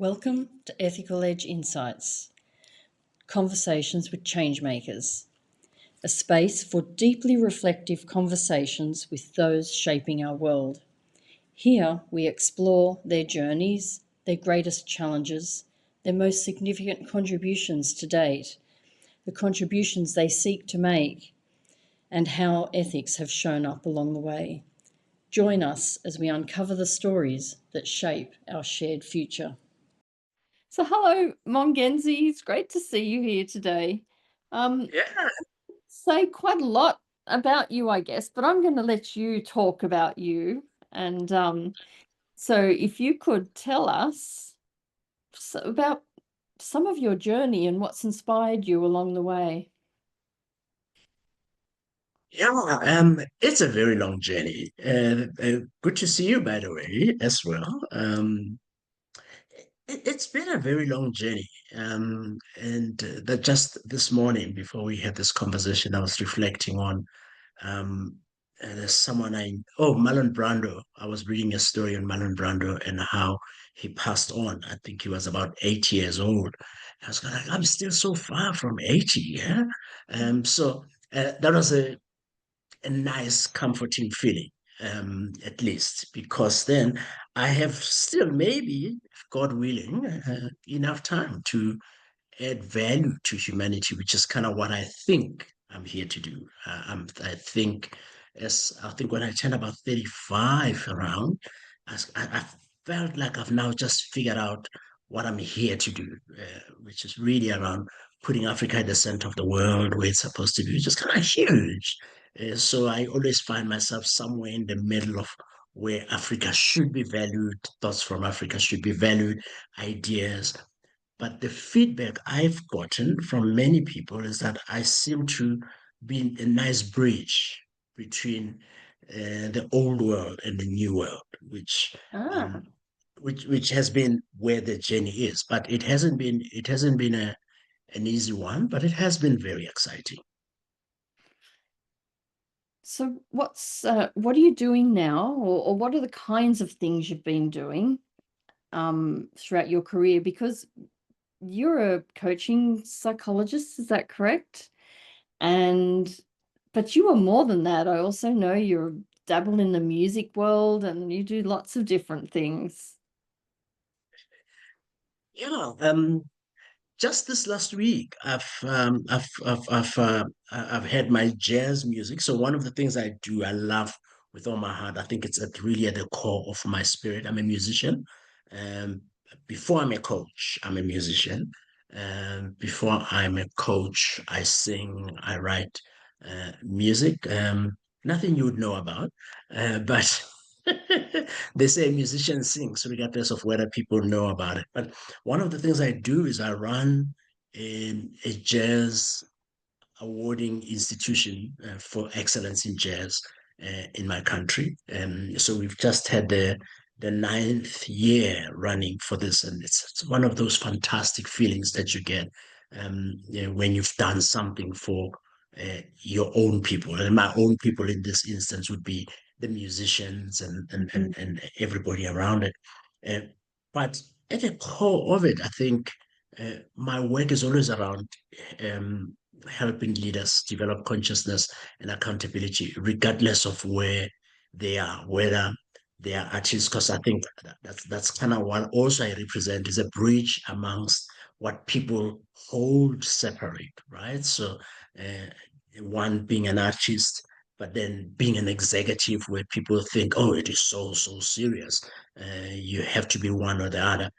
Welcome to Ethical Edge Insights, Conversations with ChangeMakers, a space for deeply reflective conversations with those shaping our world. Here we explore their journeys, their greatest challenges, their most significant contributions to date, the contributions they seek to make, and how ethics have shown up along the way. Join us as we uncover the stories that shape our shared future. So hello, Mongezi. It's great to see you here today. Yeah, Say quite a lot about you, I guess, but I'm going to let you talk about you. And so if you could tell us about some of your journey and what's inspired you along the way. yeah. It's a very long journey. Good to see you, by the way, as well. It's been a very long journey. And that just this morning, before we had this conversation, I was reflecting on there's someone Marlon Brando. I was reading a story on Marlon Brando and how he passed on. I think he was about 80 years old. I was like, I'm still so far from 80, yeah. So that was a nice, comforting feeling, at least, because then I have still maybe, God willing, enough time to add value to humanity, which is kind of what I think I'm here to do. I think when I turned about 35 around, I felt like I've now just figured out what I'm here to do, which is really around putting Africa at the center of the world where it's supposed to be, which is kind of huge. So I always find myself somewhere in the middle of where Africa should be valued, thoughts from Africa should be valued, ideas. But the feedback I've gotten from many people is that I seem to be a nice bridge between the old world and the new world, Ah, which has been where the journey is. But it hasn't been an easy one, but it has been very exciting. so what are you doing now, or what are the kinds of things you've been doing throughout your career? Because you're a coaching psychologist, is that correct? And but you are more than that. I also know you're dabble in the music world and you do lots of different things. Yeah, just this last week, I've had my jazz music. So one of the things I do, I love with all my heart. I think it's really at the core of my spirit. I'm a musician. Um, Before I'm a coach, I'm a musician. Before I'm a coach, I sing, I write music. Nothing you would know about, but they say musicians sing, so regardless of whether people know about it. But one of the things I do is I run a jazz awarding institution for excellence in jazz in my country. So we've just had the ninth year running for this, and it's one of those fantastic feelings that you get when you've done something for your own people. And my own people in this instance would be the musicians and everybody around it. Uh, but at the core of it, I think my work is always around um, helping leaders develop consciousness and accountability, regardless of where they are, whether they are artists. Because I think that's kind of what also I represent is a bridge amongst what people hold separate, right? So one being an artist, but then being an executive where people think, oh, it is so serious. You have to be one or the other.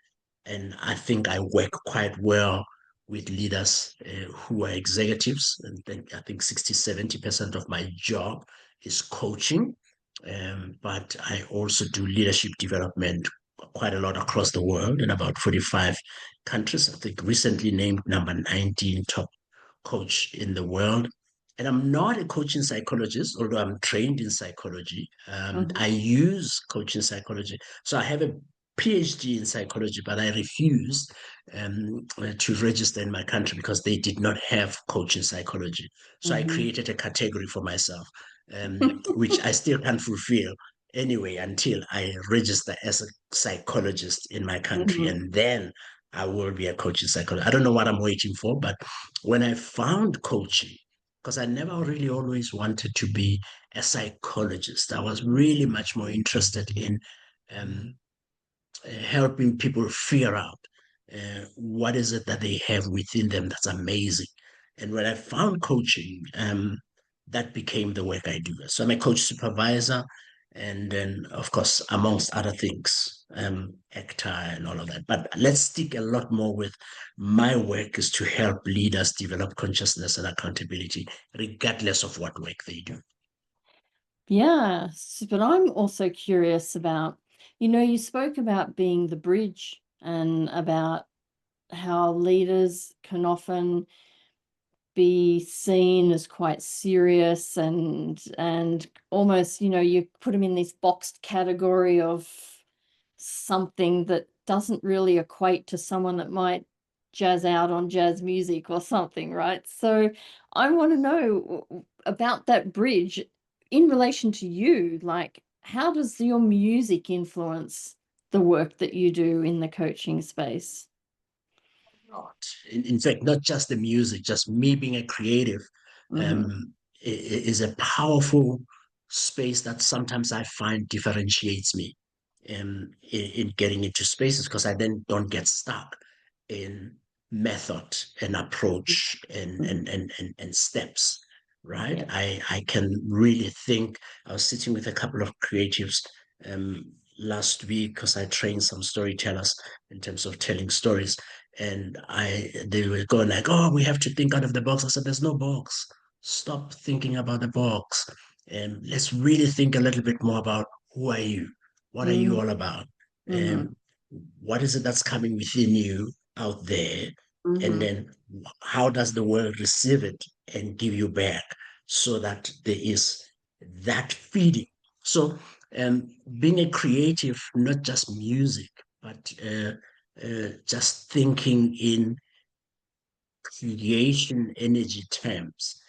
And I think I work quite well with leaders who are executives. And then I think 60-70% of my job is coaching. But I also do leadership development quite a lot across the world in about 45 countries. I think recently named number 19 top coach in the world. And I'm not a coaching psychologist, although I'm trained in psychology. Mhm. I use coaching psychology. So I have a PhD in psychology, but I refused to register in my country because they did not have coaching psychology. So I Mhm. created a category for myself, which I still can't fulfill. anyway until I register as a psychologist in my country, Mm-hmm. and then I will be a coaching psychologist. I don't know what I'm waiting for, but when I found coaching, because I never really always wanted to be a psychologist, I was really much more interested in um, helping people figure out what is it that they have within them that's amazing. And when I found coaching, that became the work I do. So I'm a coach supervisor, and then of course, amongst other things, actor and all of that. But let's stick a lot more with my work is to help leaders develop consciousness and accountability, regardless of what work they do. Yes, but I'm also curious about, you spoke about being the bridge and about how leaders can often be seen as quite serious and almost, you put them in this boxed category of something that doesn't really equate to someone that might jazz out on jazz music or something, right? So I want to know about that bridge in relation to you. Like, how does your music influence the work that you do in the coaching space? Not. In fact, not just the music, just me being a creative Mm-hmm. is a powerful space that sometimes I find differentiates me in getting into spaces because I then don't get stuck in method and approach Mm-hmm. and steps, right? Yep. I can really think. I was sitting with a couple of creatives last week because I trained some storytellers in terms of telling stories, and they were going like, oh, we have to think out of the box. I said, there's no box. Stop thinking about the box. And let's really think a little bit more about who are you? What are you all about? Mm-hmm. And what is it that's coming within you out there? And Mm-hmm. then how does the world receive it and give you back so that there is that feeding? So being a creative, not just music, but just thinking in creation energy terms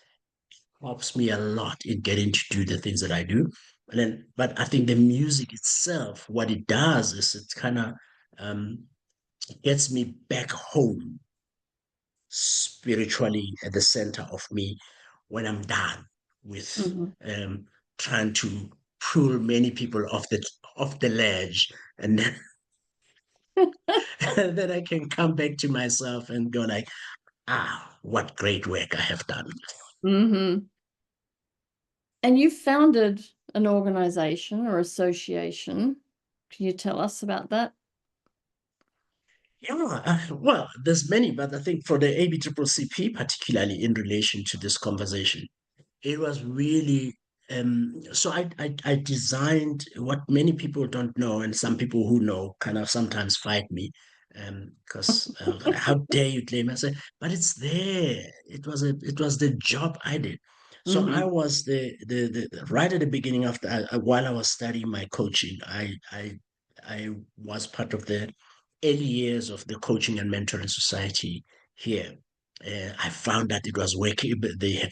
helps me a lot in getting to do the things that I do. And then, but I think the music itself, what it does is it kind of um, gets me back home spiritually at the center of me when I'm done with Mm-hmm. trying to pull many people off the ledge, and then and then I can come back to myself and go like, ah, what great work I have done. Mm-hmm. And you founded an organization or association. Can you tell us about that? Yeah, well, there's many, but I think for the ABCCP, particularly in relation to this conversation, it was really so I designed what many people don't know, and some people who know kind of sometimes fight me because how dare you claim? I say, but it's there. It was the job I did. So I Mm-hmm. was the right at the beginning of while I was studying my coaching, I was part of the early years of the Coaching and Mentoring Society here. I found that it was working. They had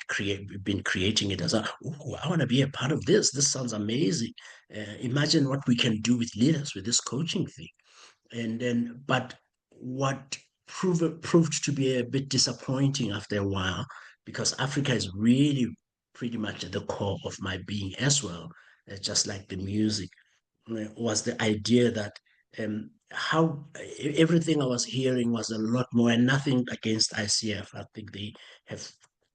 been creating it as a, oh, I want to be a part of this. This sounds amazing. Imagine what we can do with leaders with this coaching thing. And then, but what proved to be a bit disappointing after a while, because Africa is really pretty much at the core of my being as well, just like the music was the idea that how everything I was hearing was a lot more, and nothing against ICF. I think they have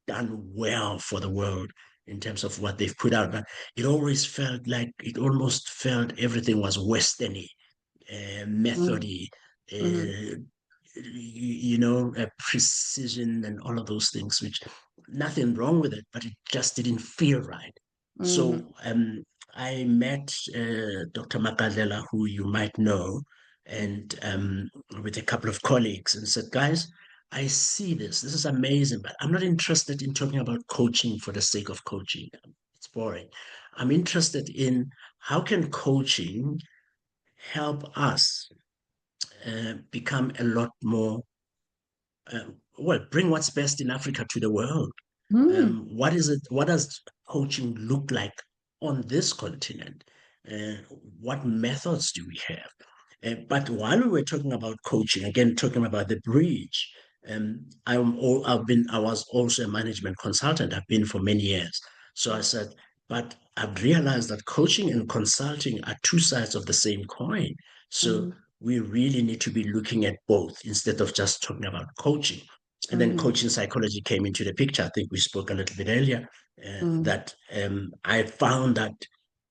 done well for the world in terms of what they've put out, but it almost felt everything was westerny, methody, Mm-hmm. precision and all of those things, which nothing wrong with it, but it just didn't feel right. Mm-hmm. So I met Dr. Makhalima, who you might know, and with a couple of colleagues, and said, guys, I see this. This is amazing, but I'm not interested in talking about coaching for the sake of coaching. It's boring. I'm interested in how can coaching help us become a lot more, bring what's best in Africa to the world. Mm-hmm. What is it? What does coaching look like on this continent? Uh, what methods do we have? But while we were talking about coaching, again, talking about the bridge, I was also a management consultant. I've been for many years. So I said, but I've realized that coaching and consulting are two sides of the same coin. So Mm-hmm. we really need to be looking at both instead of just talking about coaching. And then Mm-hmm. coaching psychology came into the picture. I think we spoke a little bit earlier Mm-hmm. that I found that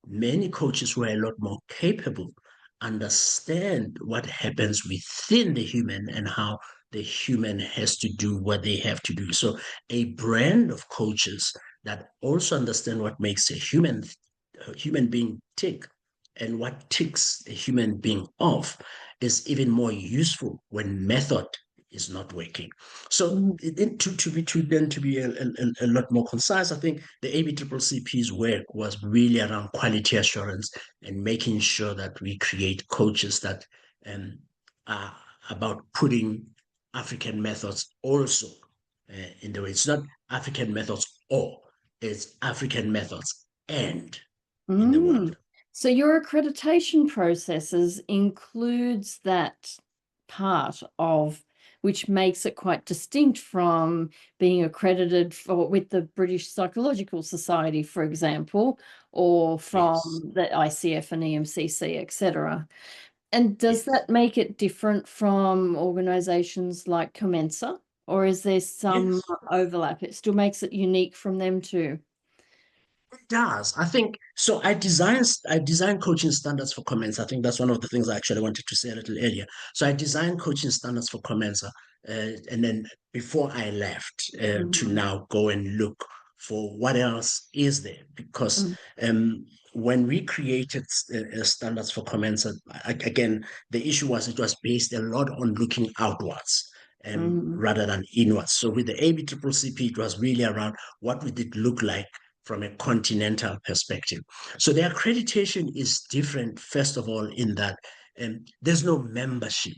many coaches who are a lot more capable understand what happens within the human and how the human has to do what they have to do. So a brand of coaches that also understand what makes a human being tick and what ticks a human being off is even more useful when method is not working. So to be a lot more concise, I think the ABCCC's work was really around quality assurance and making sure that we create coaches that um, are about putting African methods also in the way. It's not African methods or, it's African methods and in the Mm. world. So your accreditation processes includes that part of which makes it quite distinct from being accredited for with the British Psychological Society, for example, or Yes, from the ICF and EMCC, etc. And does yes, that make it different from organizations like Comensa, or is there some yes. overlap? It still makes it unique from them too. It does. I think so. I designed coaching standards for Comments. I think that's one of the things I actually wanted to say a little earlier. So I designed coaching standards for Comments, and then before I left to Mhm. now go and look for what else is there, because Mhm. when we created standards for Comments, again the issue was it was based a lot on looking outwards. Mhm. Rather than inwards. So with the ABCCP, it was really around what would it look like from a continental perspective. So the accreditation is different, first of all, in that there's no membership.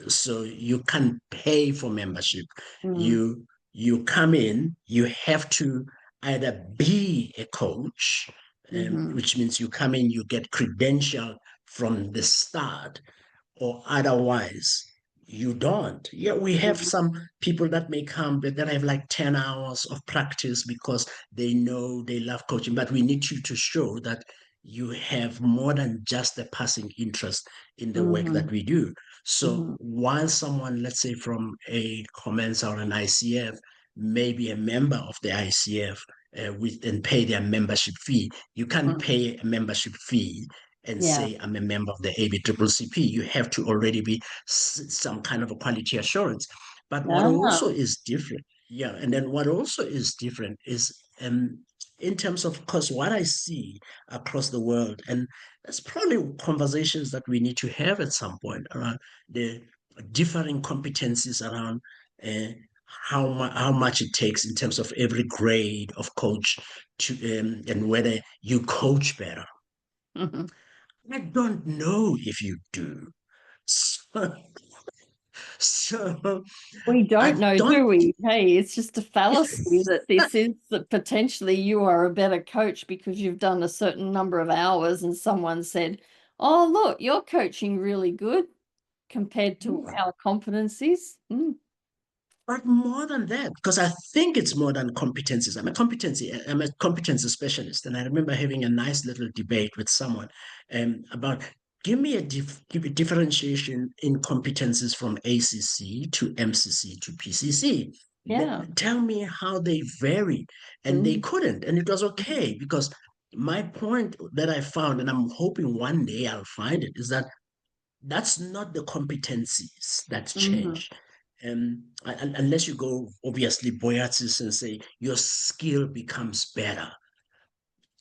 So you can pay for membership. Mhm. You come in, you have to either be a coach, Mhm. which means you come in, you get credential from the start, or otherwise you don't. Yeah, we have Mhm. some people that may come but that have like 10 hours of practice because they know they love coaching, but we need you to show that you have more than just a passing interest in the work that Mhm. we do. So Mhm. while someone, let's say from a Commensa or an ICF, may be a member of the ICF and pay their membership fee, you can't Mhm. pay a membership fee and Yeah. say I'm a member of the ABCCP. You have to already be some kind of a quality assurance. But what also Ah. is different, yeah, and then what also is different is in terms of, course, what I see across the world, and that's probably conversations that we need to have at some point around the differing competencies around uh, how much it takes in terms of every grade of coach to and whether you coach better. Mhm. I don't know if you do. So, so We I don't know, don't. do we? Hey, it's just a fallacy that this is that potentially you are a better coach because you've done a certain number of hours and someone said, "Oh, look, you're coaching really good compared to Yeah. our competencies." Mm. But more than that, because I think it's more than competencies. I'm a competency specialist, and I remember having a nice little debate with someone about give a differentiation in competencies from ACC to MCC to PCC. Yeah. Tell me how they vary, and they Mm. couldn't, and it was okay because my point that I found, and I'm hoping one day I'll find it, is that that's not the competencies that Mhm. change. Unless you go obviously Boyatzis and say your skill becomes better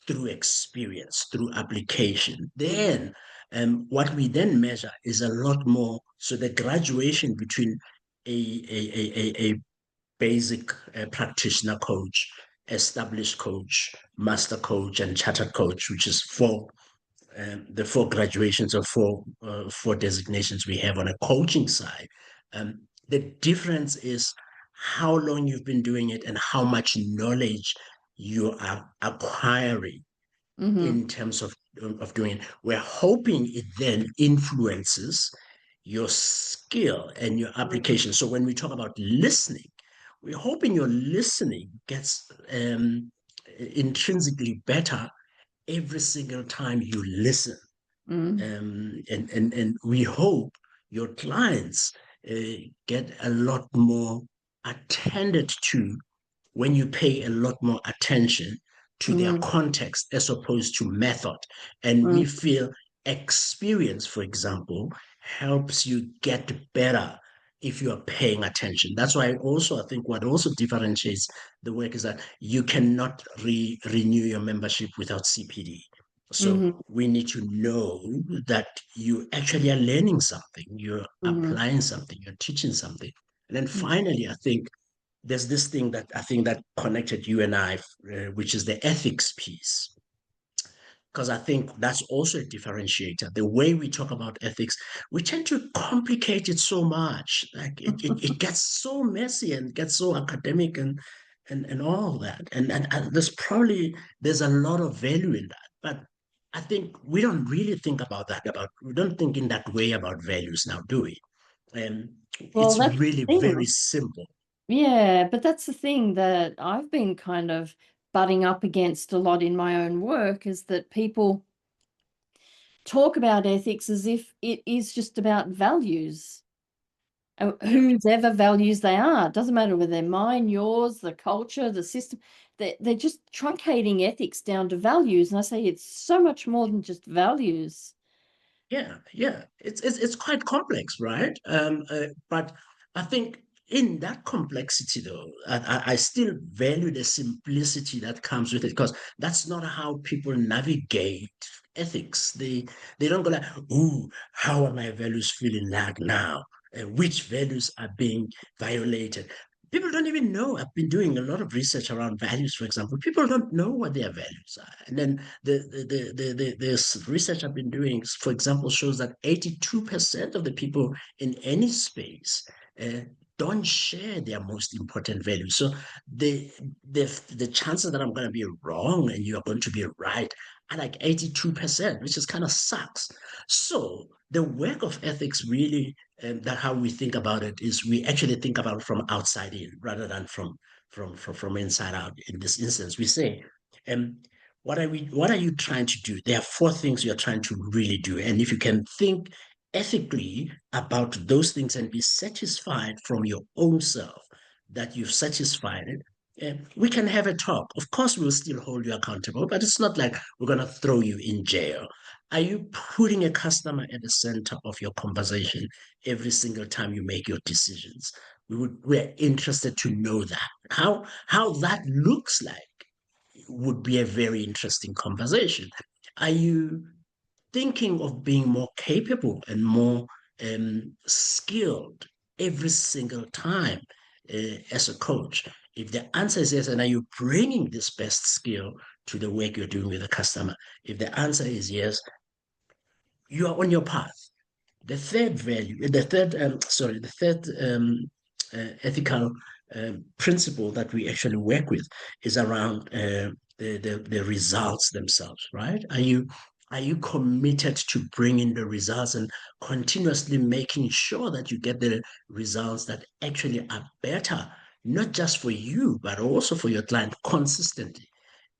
through experience, through application. Mhm. Then what we then measure is a lot more. So the graduation between a basic practitioner coach, established coach, master coach, and chartered coach, which is the four graduations or four designations we have on a coaching side. The difference is how long you've been doing it and how much knowledge you are acquiring Mm-hmm. in terms of doing it. We're hoping it then influences your skill and your application. So when we talk about listening, we're hoping your listening gets intrinsically better every single time you listen. Mm-hmm. And we hope your clients get a lot more attended to when you pay a lot more attention to their Mm-hmm. context as opposed to method. And we feel experience, for example, helps you get better if you are paying attention. That's why also I think what also differentiates the work is that you cannot renew your membership without CPD. So Mm-hmm. we need to know that you actually are learning something, you're Mm-hmm. applying something, you're teaching something. And then finally, I think there's this thing that I think that connected you and I, which is the ethics piece. Because I think that's also a differentiator. The way we talk about ethics, we tend to complicate it so much. Like it gets so messy and gets so academic and all that. And there's a lot of value in that. But I think we don't really think about that. We don't think in that way about values now, do we? And Well, it's that's really the very thing. simple. Yeah, but that's the thing that I've been kind of butting up against a lot in my own work is that people talk about ethics as if it is just about values, Yeah. whose ever values they are. It doesn't matter whether they're mine, yours, the culture, the system. They're just truncating ethics down to values. And I say it's so much more than just values. Yeah. It's quite complex, right? But I think in that complexity, though, I still value the simplicity that comes with it because that's not how people navigate ethics. They don't go like, "Ooh, how are my values feeling like now? Which values are being violated?" People don't even know. I've been doing a lot of research around values, for example. People don't know what their values are, and then this research I've been doing, for example, shows that 82% of the people in any space uh, don't share their most important values. So the, the the chances that I'm going to be wrong and you're going to be right are like 82%, which is kind of sucks. So the work of ethics really, that how we think about it is we actually think about it from outside in rather than from inside out. In this instance, we say, um, what are you trying to do? There are four things you're trying to really do. And if you can think ethically about those things and be satisfied from your own self that you've satisfied it, we can have a talk. Of course, we'll still hold you accountable, but it's not like we're going to throw you in jail. Are you putting a customer at the center of your conversation every single time you make your decisions? We're interested to know that. How that looks like would be a very interesting conversation. Are you thinking of being more capable and more skilled every single time as a coach? If the answer is yes, and are you bringing this best skill to the work you're doing with the customer? If the answer is yes, you are on your path. The third ethical principle that we actually work with is around the results themselves, right? Are you committed to bringing the results and continuously making sure that you get the results that actually are better, not just for you, but also for your client consistently?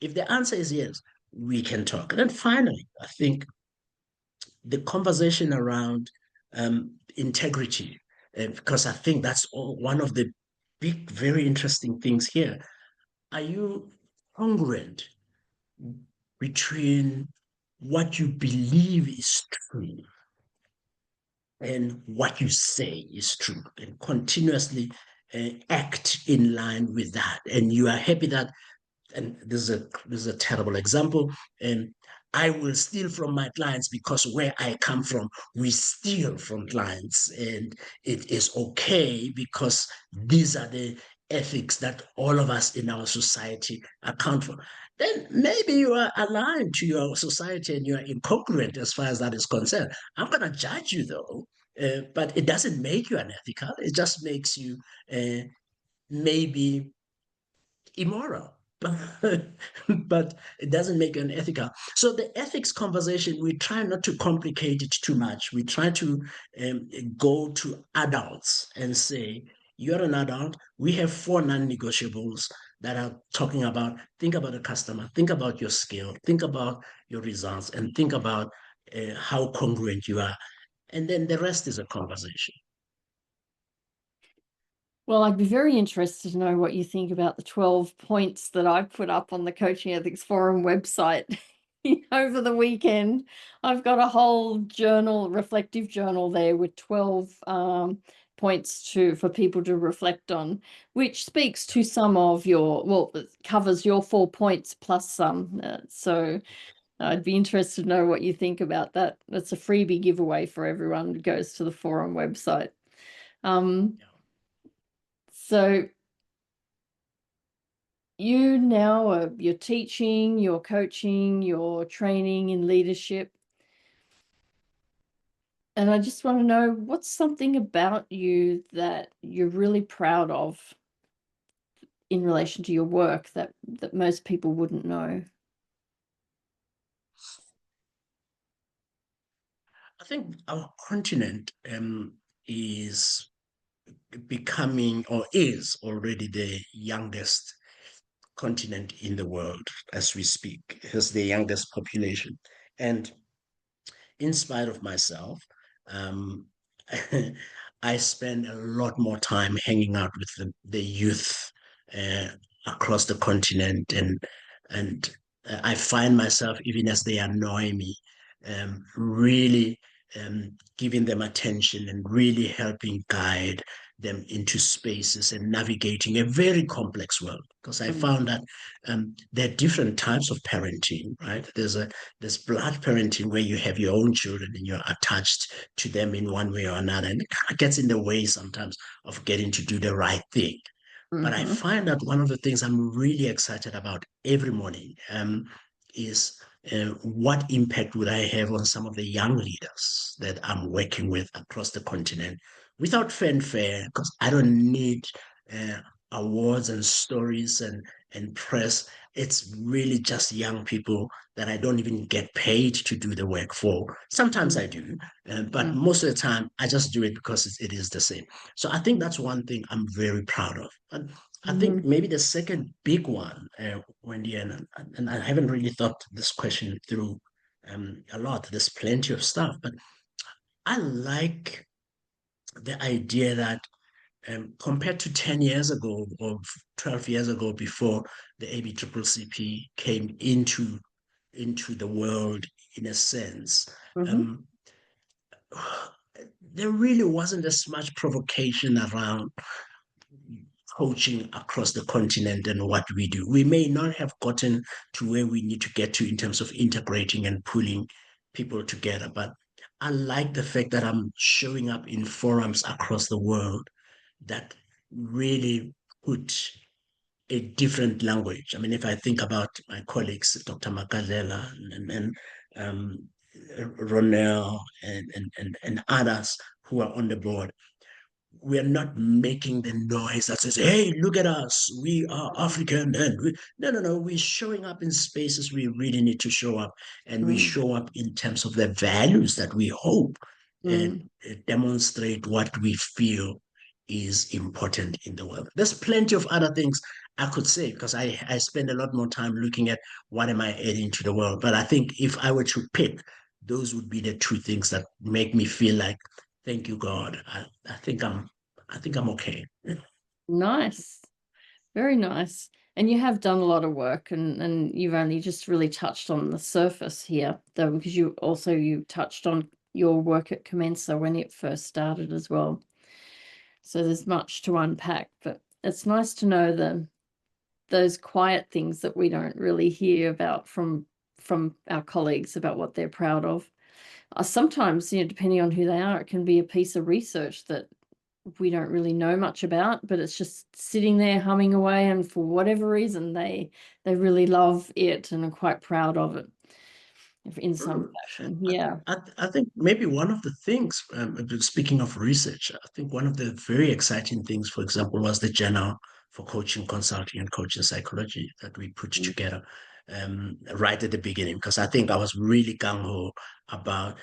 If the answer is yes, we can talk. And then finally, I think the conversation around integrity, because I think that's one of the big, very interesting things here. Are you congruent between what you believe is true and what you say is true, and continuously act in line with that? And you are happy that, and this is a terrible example, and I will steal from my clients because where I come from, we steal from clients, and it is okay because these are the ethics that all of us in our society account for. Then maybe you are aligned to your society and you are incongruent as far as that is concerned. I'm going to judge you though, but it doesn't make you unethical. It just makes you maybe immoral. but it doesn't make it unethical. So the ethics conversation, we try not to complicate it too much. We try to go to adults and say, you're an adult. We have four non-negotiables that are talking about, think about the customer, think about your skill, think about your results, and think about how congruent you are. And then the rest is a conversation. Well, I'd be very interested to know what you think about the 12 points that I put up on the Coaching Ethics Forum website over the weekend. I've got a whole journal, reflective journal there with 12 points for people to reflect on, which speaks to some of your, well, it covers your 4 points plus some. So I'd be interested to know what you think about that. It's a freebie giveaway for everyone who goes to the forum website. So you now you're teaching, you're coaching, you're training in leadership. And I just want to know, what's something about you that you're really proud of in relation to your work that most people wouldn't know? I think our continent is becoming, or is already, the youngest continent in the world as we speak. It has the youngest population. And in spite of myself, um, I spend a lot more time hanging out with the youth uh, across the continent, and I find myself, even as they annoy me, really giving them attention and really helping guide them into spaces and navigating a very complex world. Because I Mm, found that there are different types of parenting, right? There's blood parenting where you have your own children and you're attached to them in one way or another, and it kind of gets in the way sometimes of getting to do the right thing. But I mm-hmm, find that one of the things I'm really excited about every morning is what impact would I have on some of the young leaders that I'm working with across the continent without fanfare, because I don't need uh, awards and stories and press. It's really just young people that I don't even get paid to do the work for. Sometimes I do, but mm, most of the time I just do it because it is the same. So I think that's one thing I'm very proud of. And I think mm, maybe the second big one, Wendy, and I haven't really thought this question through a lot. There's plenty of stuff, but I like the idea that compared to 10 years ago or 12 years ago, before the ABCCP came into the world, in a sense, mm-hmm, um, there really wasn't as much provocation around coaching across the continent and what we do. We may not have gotten to where we need to get to in terms of integrating and pulling people together, but I like the fact that I'm showing up in forums across the world that really put a different language. I mean, if I think about my colleagues, Dr. Makhalima and Ronel and others who are on the board, we are not making the noise that says, hey, look at us, we are African. And no, no, no, we're showing up in spaces we really need to show up. And we mm, show up in terms of the values that we hope and mm. demonstrate what we feel is important in the world. There's plenty of other things I could say, because I spend a lot more time looking at what am I adding to the world. But I think if I were to pick, those would be the two things that make me feel like, thank you, God. I think I'm okay. Nice. Very nice. And you have done a lot of work, and you've only just really touched on the surface here, though, because you touched on your work at Commensa when it first started as well. So there's much to unpack, but it's nice to know those quiet things that we don't really hear about from our colleagues about what they're proud of. Sometimes, depending on who they are, it can be a piece of research that we don't really know much about, but it's just sitting there humming away, and for whatever reason they really love it and are quite proud of it. in some Mm. fashion. I, Yeah. I think maybe one of the things, speaking of research, I think one of the very exciting things, for example, was the journal for coaching, consulting, and coaching psychology that we put together right at the beginning, because I think I was really gung ho about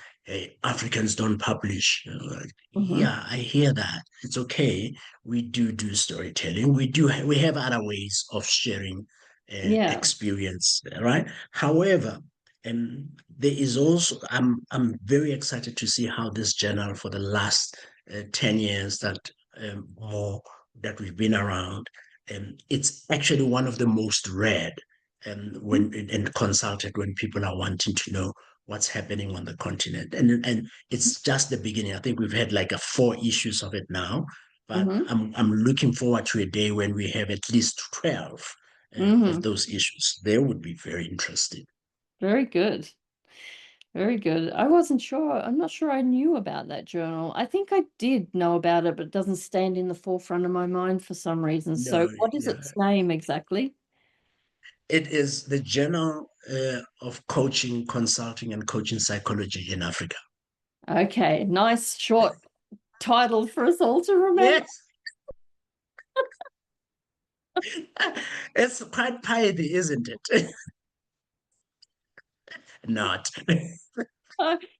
Africans don't publish. Like, Mm-hmm. yeah, I hear that. It's okay. We do storytelling. We have other ways of sharing Yeah. experience, right? However, and there is also, I'm very excited to see how this journal for the last 10 years more that we've been around, it's actually one of the most read when and consulted when people are wanting to know what's happening on the continent. And it's just the beginning. I think we've had like 4 issues of it now, but Mm-hmm. I'm looking forward to a day when we have at least 12 of Mm-hmm. those issues. They would be very interesting. Very good. Very good. I wasn't sure. I'm not sure I knew about that journal. I think I did know about it, but it doesn't stand in the forefront of my mind for some reason. So, No, what is yeah. its name exactly? It is the Journal of Coaching, Consulting, and Coaching Psychology in Africa. Okay, nice short title for us all to remember. Yes, it's quite piety, isn't it? Not.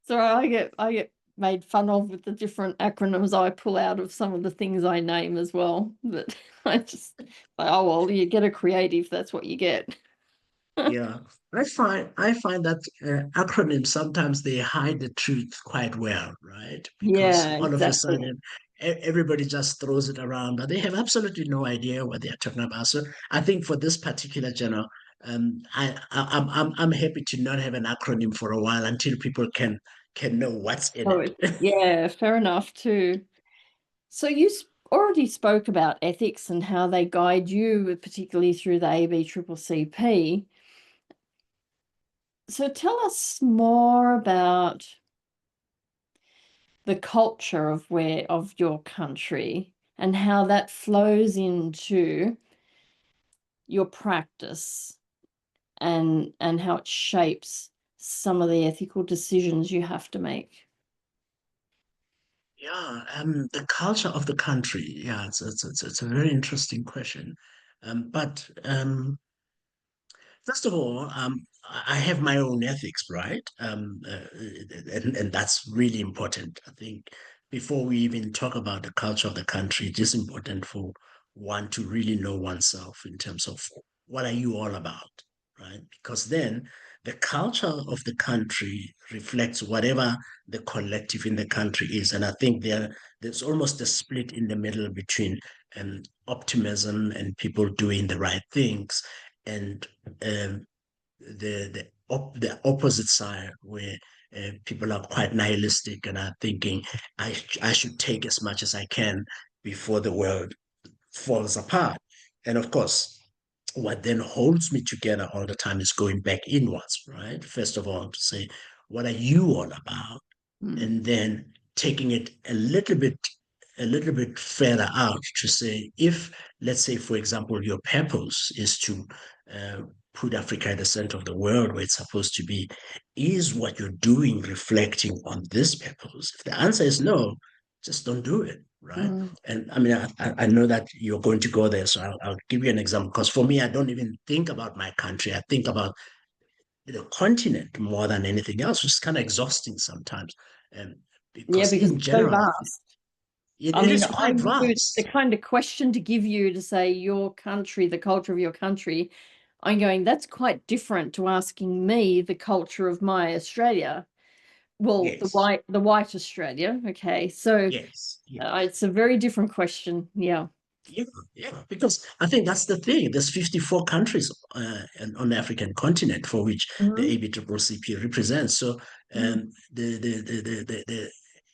So I get made fun of with the different acronyms I pull out of some of the things I name as well. But I just like, oh well, you get a creative, that's what you get. Yeah, I find that acronyms sometimes they hide the truth quite well, right? Because Yeah, all of a exactly. sudden everybody just throws it around, but they have absolutely no idea what they're talking about. So I think for this particular journal, I'm happy to not have an acronym for a while until people can know what's in Oh, it. yeah, fair enough too. So you already spoke about ethics and how they guide you, particularly through the ABCCP. So tell us more about the culture of your country and how that flows into your practice and how it shapes some of the ethical decisions you have to make. Yeah, the culture of the country. Yeah, it's a very interesting question. But first of all, I have my own ethics, right? And that's really important. I think before we even talk about the culture of the country, it is important for one to really know oneself in terms of what are you all about, right? Because then the culture of the country reflects whatever the collective in the country is. And I think there's almost a split in the middle between optimism and people doing the right things and um, the opposite side where people are quite nihilistic and are thinking I should take as much as I can before the world falls apart. And of course, what then holds me together all the time is going back inwards, right? First of all, to say, what are you all about? Mm. And then taking it a little bit further out to say, if, let's say, for example, your purpose is to uh, put Africa at the center of the world where it's supposed to be, is what you're doing reflecting on this purpose? If the answer is no, just don't do it, right? Mm. And I mean, I know that you're going to go there, so I'll give you an example. Because for me, I don't even think about my country. I think about the continent more than anything else, which is kind of exhausting sometimes. Um, Yeah, because because in it's so general, I think vast. it, I it mean, is I quite knew the vast. kind of question to give you to say your country, the culture of your country. I'm going, that's quite different to asking me the culture of my Australia. Well, Yes, the white Australia. Okay, so yes, yes. it's a very different question. Yeah. Yeah, yeah, because I think that's the thing. There's 54 countries on the African continent for which the Mhm. ABCCP represents. So Mm. the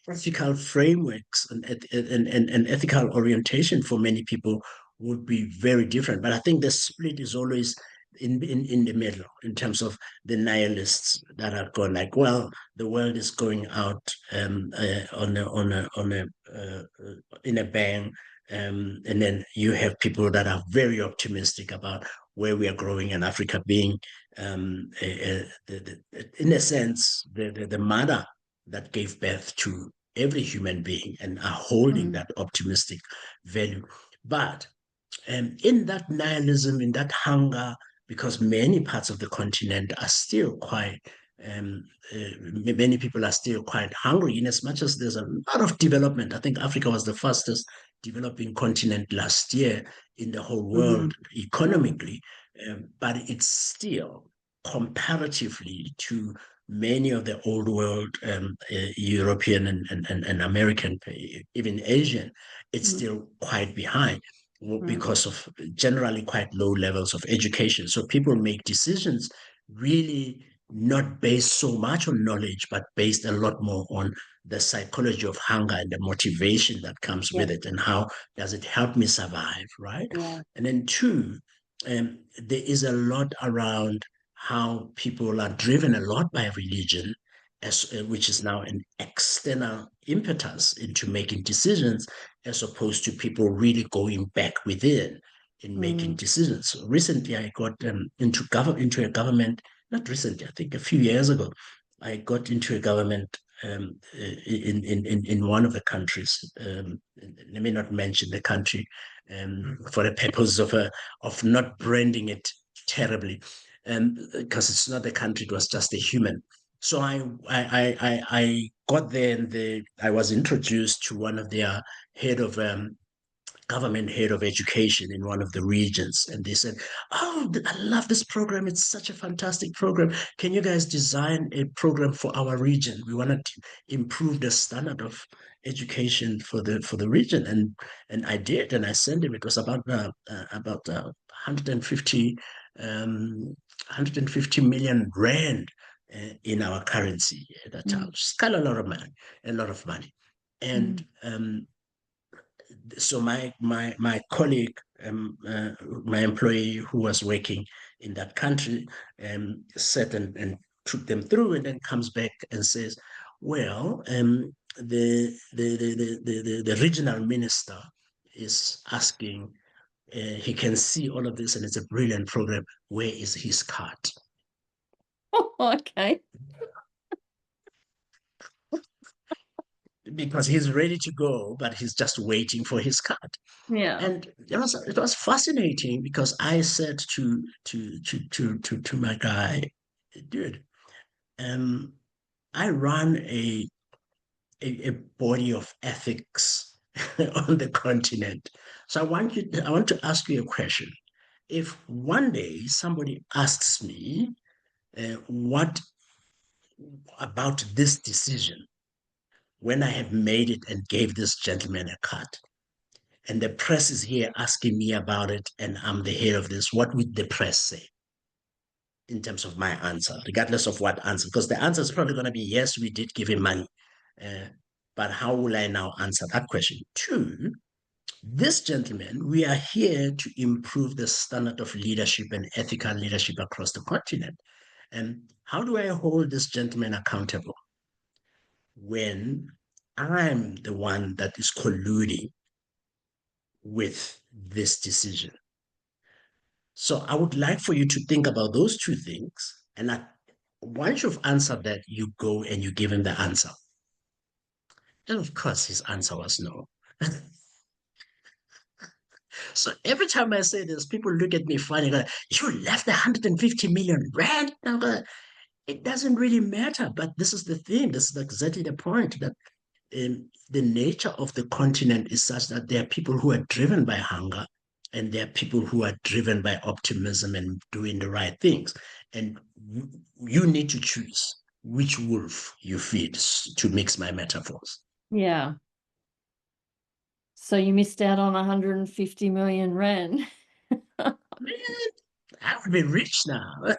ethical frameworks and ethical orientation for many people would be very different. But I think the split is always in the middle in terms of the nihilists that are going like, well, the world is going out on a in a bang, and then you have people that are very optimistic about where we are growing, and Africa being, in a sense, the mother that gave birth to every human being, and are holding that optimistic value. But in that nihilism, in that hunger, because many parts of the continent are still quite, um, many people are still quite hungry, in as much as there's a lot of development. I think Africa was the fastest developing continent last year in the whole world economically, but it's still, comparatively to many of the old world, European and American, even Asian, it's still quite behind because of generally quite low levels of education. So people make decisions really not based so much on knowledge, but based a lot more on the psychology of hunger and the motivation that comes with it, and how does it help me survive, right? Yeah. And then two, there is a lot around how people are driven a lot by religion, which is now an external impetus into making decisions, as opposed to people really going back within in making decisions. So recently, I got into a government. Not recently, I think a few years ago, I got into a government in one of the countries. Let me not mention the country for the purpose of not branding it terribly, because it's not a country; it was just a human. So I got there, and I was introduced to one of their head of government head of education in one of the regions, and they said, "Oh, I love this program. It's such a fantastic program. Can you guys design a program for our region? We want to improve the standard of education for the region." And I did, and I sent him. It was about 150 150 million rand in our currency at that time. It's kind of a lot of money, a lot of money. And so my colleague, my employee who was working in that country, sat and took them through, and then comes back and says, "Well, the regional minister is asking. He can see all of this, and it's a brilliant program. Where is his card?" Oh, okay. Because he's ready to go, but he's just waiting for his card. Yeah. And it was fascinating, because I said to my guy, "Dude, I run a body of ethics on the continent. So I want to ask you a question. If one day somebody asks me, what about this decision, when I have made it and gave this gentleman a cut, and the press is here asking me about it, and I'm the head of this, what would the press say in terms of my answer, regardless of what answer? Because the answer is probably going to be, yes, we did give him money. But how will I now answer that question? Two, this gentleman, we are here to improve the standard of leadership and ethical leadership across the continent. And how do I hold this gentleman accountable when I'm the one that is colluding with this decision? So I would like for you to think about those two things. And once you've answered that, you go and you give him the answer. And of course, his answer was no. So every time I say this, people look at me funny, like, "You left 150 million rand?" It doesn't really matter. But this is the thing. This is exactly the point, that the nature of the continent is such that there are people who are driven by hunger, and there are people who are driven by optimism and doing the right things. And you need to choose which wolf you feed, to mix my metaphors. Yeah. So you missed out on 150 million rand. Man, I would be rich now.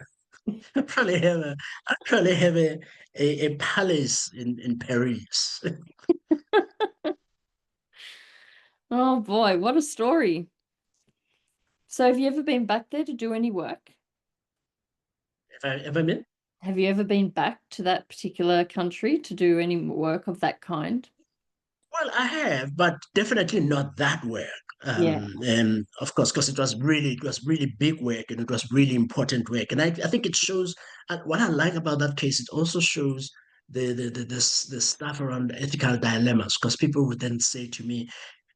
I probably have a palace in Paris. Oh boy, what a story. So have you ever been back there to do any work? Have I been? Have you ever been back to that particular country to do any work of that kind? Well, I have, but definitely not that work. Yeah. And of course, because it was really big work and it was really important work. And I think it shows what I like about that case. It also shows the stuff around ethical dilemmas, because people would then say to me,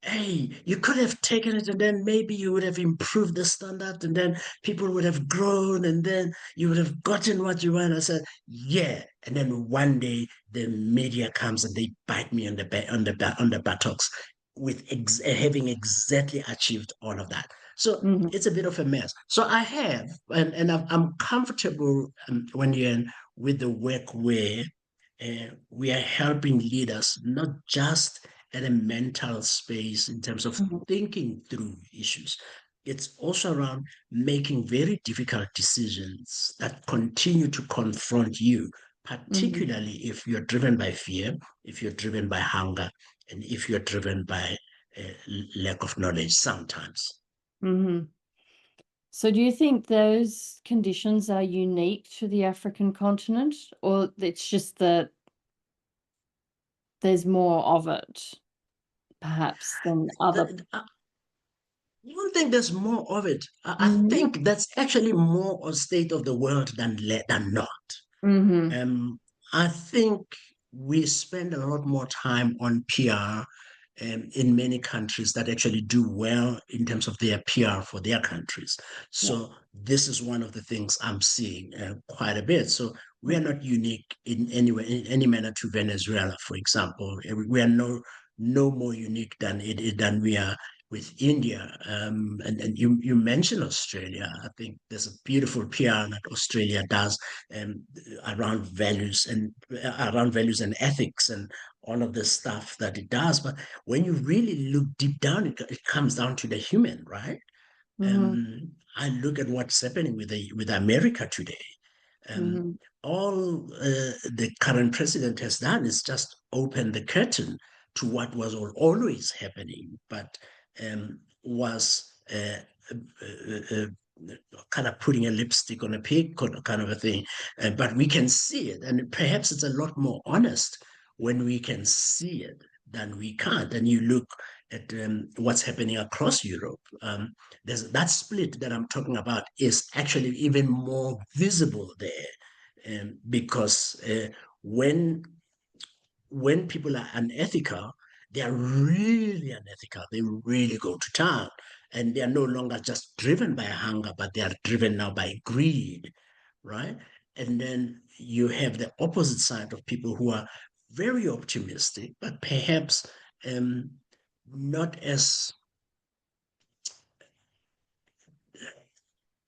hey, you could have taken it and then maybe you would have improved the standard and then people would have grown and then you would have gotten what you want. I said, yeah. And then one day the media comes and they bite me on the buttocks with having exactly achieved all of that. So Hmm. it's a bit of a mess. So I have, and I'm comfortable when you're in, with the work where we are helping leaders, not just at a mental space in terms of Hmm. thinking through issues. It's also around making very difficult decisions that continue to confront you, Hmm. particularly if you're driven by fear, if you're driven by hunger, and if you're driven by lack of knowledge sometimes. Hmm. So do you think those conditions are unique to the African continent, or it's just that there's more of it, perhaps, than other? I don't think there's more of it. I Hmm. think that's actually more a state of the world than not. Hmm. Um, I think we spend a lot more time on PR in many countries that actually do well in terms of their PR for their countries. Yeah. So this is one of the things I'm seeing quite a bit. So we are Mm-hmm. not unique in any way, in any manner to Venezuela, for example. We are no more unique than we are with India. And you mentioned Australia. I think there's a beautiful PR that Australia does um, around values and ethics and all of the stuff that it does. But when you really look deep down, it comes down to the human, right? Hmm. I look at what's happening with America today. Um, Hmm. all the current president has done is just open the curtain to what was always happening, but was kind of putting a lipstick on a pig kind of a thing. But we can see it, and perhaps it's a lot more honest when we can see it than we can't. And you look at what's happening across Europe. There's that split that I'm talking about is actually even more visible there, because when people are unethical, they are really unethical. They really go to town, and they are no longer just driven by hunger, but they are driven now by greed, right? And then you have the opposite side of people who are very optimistic, but perhaps um, not as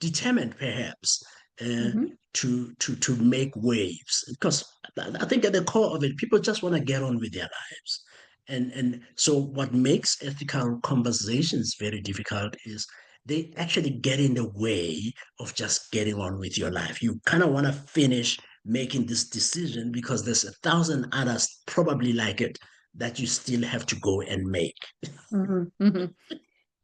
determined perhaps uh, Hmm. to make waves, because I think at the core of it people just want to get on with their lives. And so what makes ethical conversations very difficult is they actually get in the way of just getting on with your life. You kind of want to finish making this decision because there's 1,000 others probably like it that you still have to go and make. Hmm. Hmm.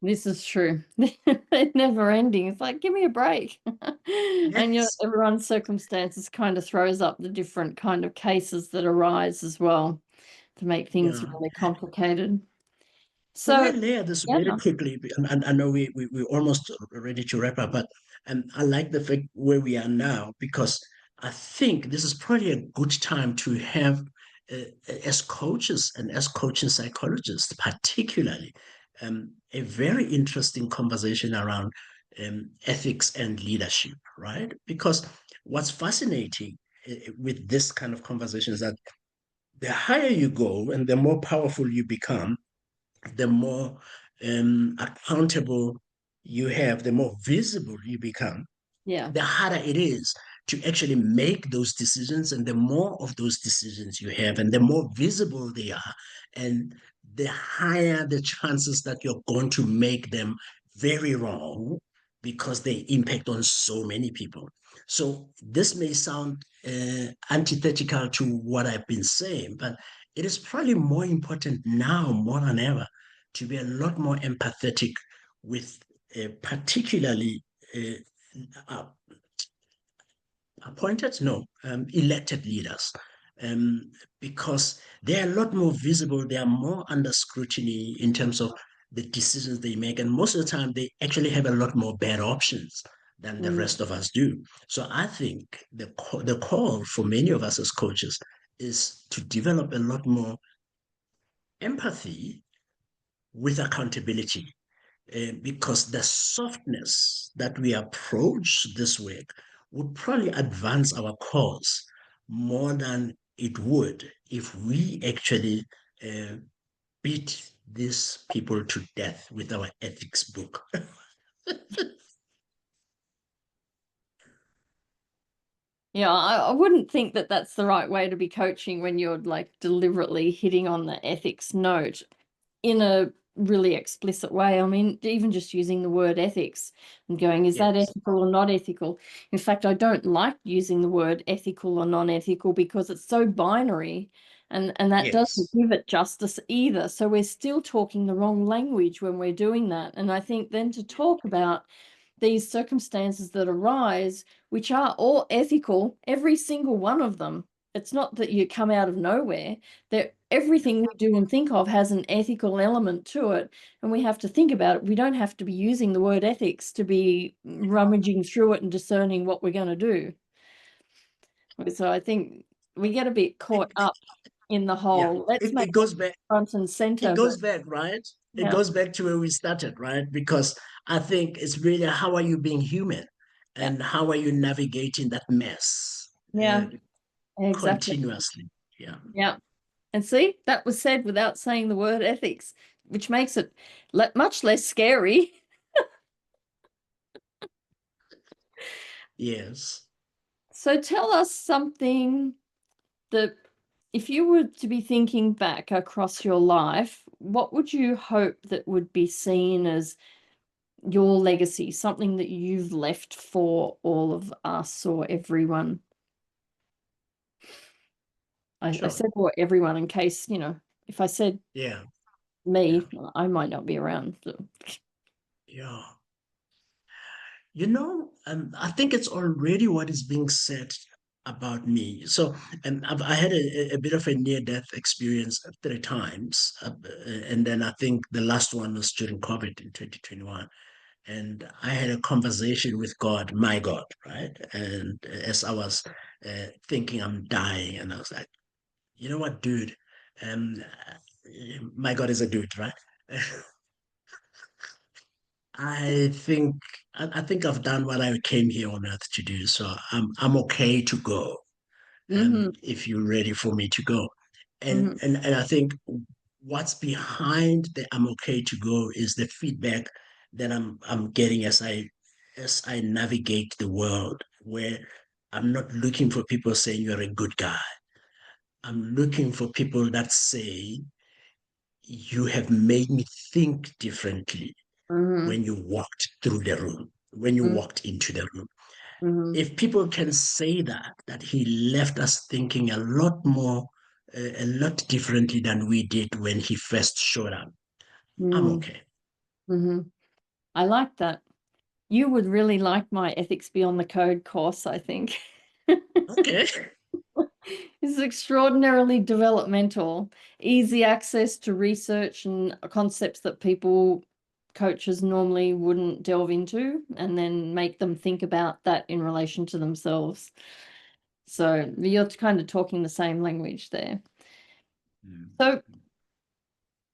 This is true. They're never ending. It's like, give me a break. And Yes. everyone's circumstances kind of throws up the different kind of cases that arise as well to make things Yeah. really complicated. Can I So, layer this yeah. very quickly? And I know we're almost ready to wrap up, but I like the fact where we are now because I think this is probably a good time to have, as coaches and as coaching psychologists, particularly, a very interesting conversation around ethics and leadership, right? Because what's fascinating with this kind of conversation is that the higher you go and the more powerful you become, the more accountable you have, the more visible you become, Yeah. the harder it is to actually make those decisions. And the more of those decisions you have, and the more visible they are, and the higher the chances that you're going to make them very wrong because they impact on so many people. So this may sound antithetical to what I've been saying, but it is probably more important now more than ever to be a lot more empathetic with particularly uh, appointed, no, elected leaders, because they're a lot more visible, they are more under scrutiny in terms of the decisions they make. And most of the time, they actually have a lot more bad options than the Mm. rest of us do. So I think the call for many of us as coaches is to develop a lot more empathy with accountability, because the softness that we approach this work would probably advance our cause more than it would if we actually uh, beat these people to death with our ethics book. Yeah, I wouldn't think that that's the right way to be coaching when you're like deliberately hitting on the ethics note in a really explicit way. I mean, even just using the word ethics and going, is that Yes, ethical or not ethical? In fact, I don't like using the word ethical or non-ethical because it's so binary, and that doesn't yes, give it justice either. So we're still talking the wrong language when we're doing that. And I think then to talk about these circumstances that arise, which are all ethical, every single one of them. It's not that you come out of nowhere. That everything we do and think of has an ethical element to it, and we have to think about it. We don't have to be using the word ethics to be rummaging through it and discerning what we're going to do. So I think we get a bit caught up in the yeah. whole, let's It, make it it goes back. front and It center. But goes back, right? It yeah, goes back to where we started, right? Because I think it's really how are you being human, yeah, and how are you navigating that mess yeah, exactly. continuously? Yeah. Yeah. And see, that was said without saying the word ethics, which makes it much less scary. Yes. So tell us something that, if you were to be thinking back across your life, what would you hope that would be seen as your legacy, something that you've left for all of us or everyone? I Sure. said for everyone in case, if I said Yeah. Yeah. me, I might not be around. So. Yeah. I think it's already what is being said about me. So, I had a bit of a near-death experience 3 times, and then I think the last one was during COVID in 2021. And I had a conversation with God, my God, right? And as I was thinking I'm dying, and I was like, you know what, dude? Um, my God is a dude, right? I think I think I've done what I came here on earth to do, so I'm okay to go. Mm-hmm, If you're ready for me to go, and mm-hmm, and and I think what's behind the I'm okay to go is the feedback that I'm getting as I navigate the world, where I'm not looking for people saying you're a good guy. I'm looking for people that say you have made me think differently mm-hmm, when you walked through the room, when you walked into the room. mm-hmm, If people can say that he left us thinking a lot differently than we did when he first showed up, I'm mm-hmm, okay. mm-hmm. I like that. You would really like my Ethics Beyond the Code course, I think. Okay. It's extraordinarily developmental, easy access to research and concepts that coaches normally wouldn't delve into, and then make them think about that in relation to themselves. So you're kind of talking the same language there. Mm. So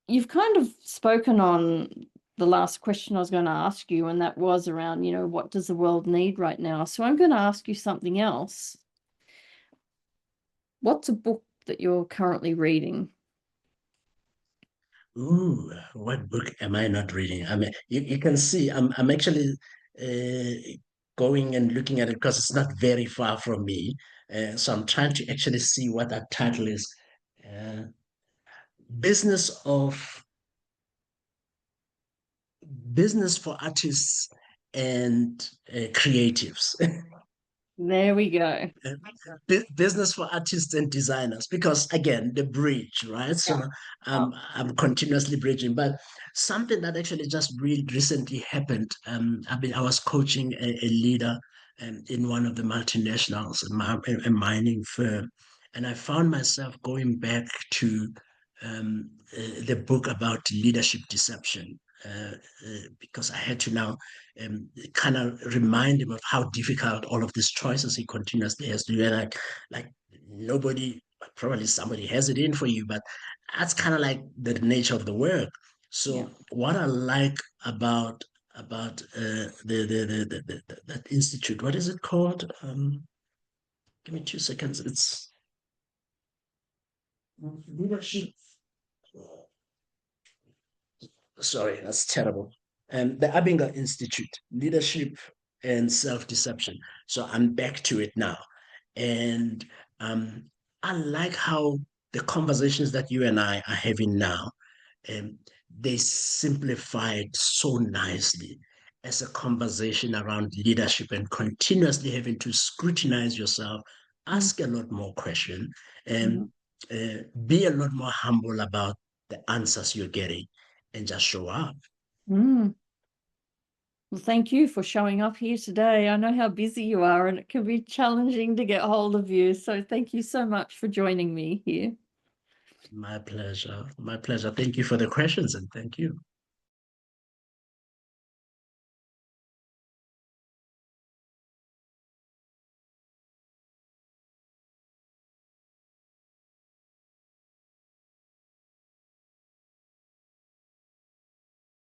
you've kind of spoken on the last question I was going to ask you, and that was around, what does the world need right now? So I'm going to ask you something else. What's a book that you're currently reading? Ooh, what book am I not reading? I mean, you can see I'm actually going and looking at it because it's not very far from me. So I'm trying to actually see what that title is. Uh, Business of Business for Artists and Creatives. There we go. Business for artists and designers, because again the bridge, right? Yeah. So Yeah. I'm continuously bridging. But something that actually just really recently happened, I was coaching a leader in one of the multinationals, a mining firm, And I found myself going back to the book about leadership deception because I had to now kind of remind him of how difficult all of these choices he continuously has to do. And like nobody, probably somebody has it in for you, but that's kind of like the nature of the work. Yeah. So what I like about that institute, what is it called? Give me 2 seconds. It's leadership. Sorry, that's terrible. The Abinga Institute, Leadership and Self-Deception. So I'm back to it now. And I like how the conversations that you and I are having now, um, they simplify it so nicely as a conversation around leadership and continuously having to scrutinize yourself, ask a lot more questions, and be a lot more humble about the answers you're getting and just show up. Mm. Well, thank you for showing up here today. I know how busy you are and it can be challenging to get hold of you. So thank you so much for joining me here. My pleasure. My pleasure. Thank you for the questions and thank you.